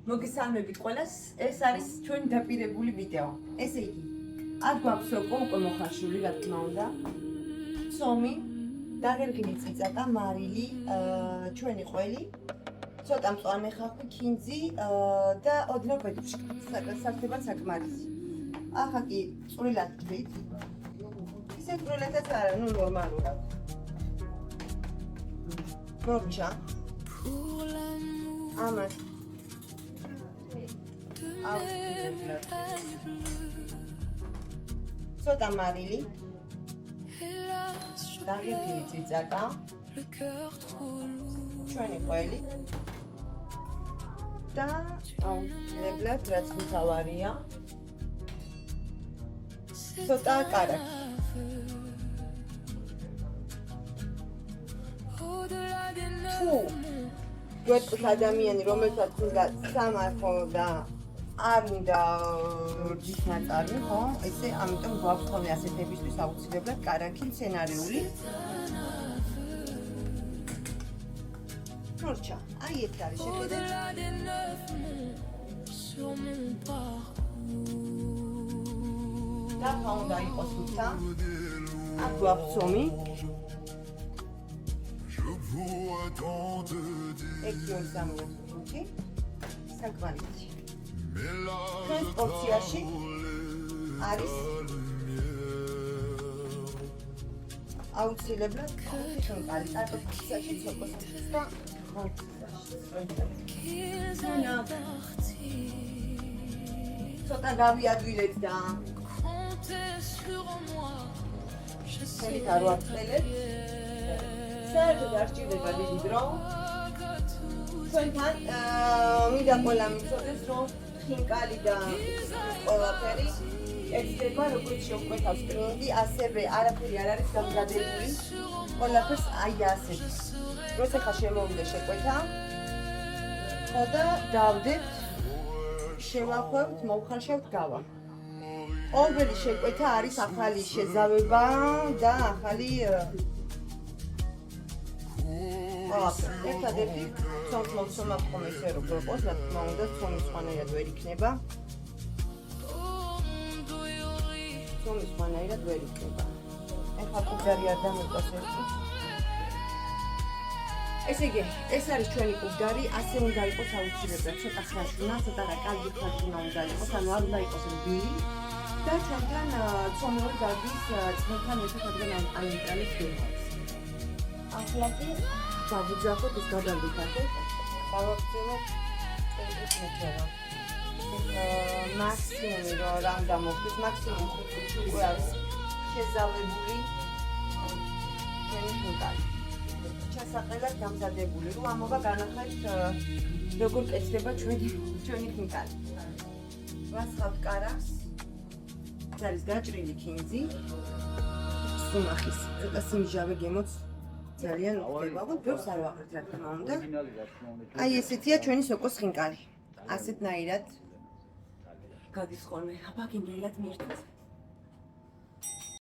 მოგესალმებით ყველას, ეს არის ჩვენი დაპირებული ვიდეო. ესე იგი, აქ გვაქვს უკვე მოხარშული, რა თქმა უნდა. ცომი, დაგერგინი წიწაკა, მარილი, ჩვენი ყველი, ცოტა მწვანე ხალხი, ქინძი და ოდნავ ბედუში. სარსებად საკმარისი. ახლა კი წვრილად ვთქვით. ისე წვრილადაც არა, ნუ ნორმალურად. მორჩა. ამას ცოტა მარილი დაგერგილი წიწაკა ჩვენი ყველი და აუცილებლად რაც მთავარია ცოტა კარაქი თუ გვეტყვის ადამიანი რომელსაც უნდა სამარხო და არ უნდა რდის ნაწარმი, ხო? ესე ამიტომ გვაქვს ხოლმე ასეთებისთვის აუცილებლად კარაქი მცენარეული. მორჩა, აი ეს არის შეხედეთ. და უნდა იყოს თუცა. აქ გვაქვს ცომი. ექიორსამოთი საკმარისი. ჩვენს პორციაში არის აუცილებლად ხინკალი, კარტოფილში ცოკოსში და ცოტა გავიადვილეთ და ხელით არ ვაწყელებ. საერთოდ არ სჭირდება დიდი დრო. ჩვენთან მინდა ყველა მიცოდეს, რომ ხინკალი და ყველაფერი ეცდება როგორც შეუკვეთავს კლინტი, ასევე არაფერი არ არის გამზადებული. ყველაფერს აი ასეთ. როცა ხა შემოვიდა შეკვეთა, ხო და დავდებთ, შევახვევთ, მოვხარშავთ გავა. ყოველი შეკვეთა არის ახალი შეზავება და ახალი ერთადერთი ცომს მოვცომავთ ხომ ესე რომ გვეყოს, რა თქმა უნდა, ცომი სხვანაირად ვერ იქნება. ცომი სხვანაირად ვერ იქნება. ეხლა კუბდარი არ დამეწოს ერთი. ესე იგი, ეს არის ჩვენი კუბდარი, ასე უნდა იყოს აუცილებლად, ცოტა ხაშუნა, ცოტა კარგი ხაშუნა უნდა იყოს, ანუ არ უნდა იყოს რბილი. და ჩვენთან ცომი გადის ძმებთან ერთად რადგან აინტერესებს გემოს. ახლა კი დავუძახოთ ეს გადავიდახოთ. დავაგრძელოთ ეს მეცემა. მაქსიმუმი რომ რამ დამოხდეს, მაქსიმუმ 5 წუთში უკვე არის შეზავებული ჩვენი ხინკალი. ჩასაყრელად გამზადებული. რომ ამობა განახართ როგორ კეთდება ჩვენი ხინკალი. ვასხავთ კარაქს. ეს არის გაჭრილი ქინძი. სუმახის. ცოტა სიმჟავე გემოც ძალიან უხდება, ბევრს არ ვაყრით რა თქმა უნდა. აი ესეთია ჩვენი სოკოს ხინკალი. ასეთნაირად გადის ხოლმე. აბა გინდათ მირთვას.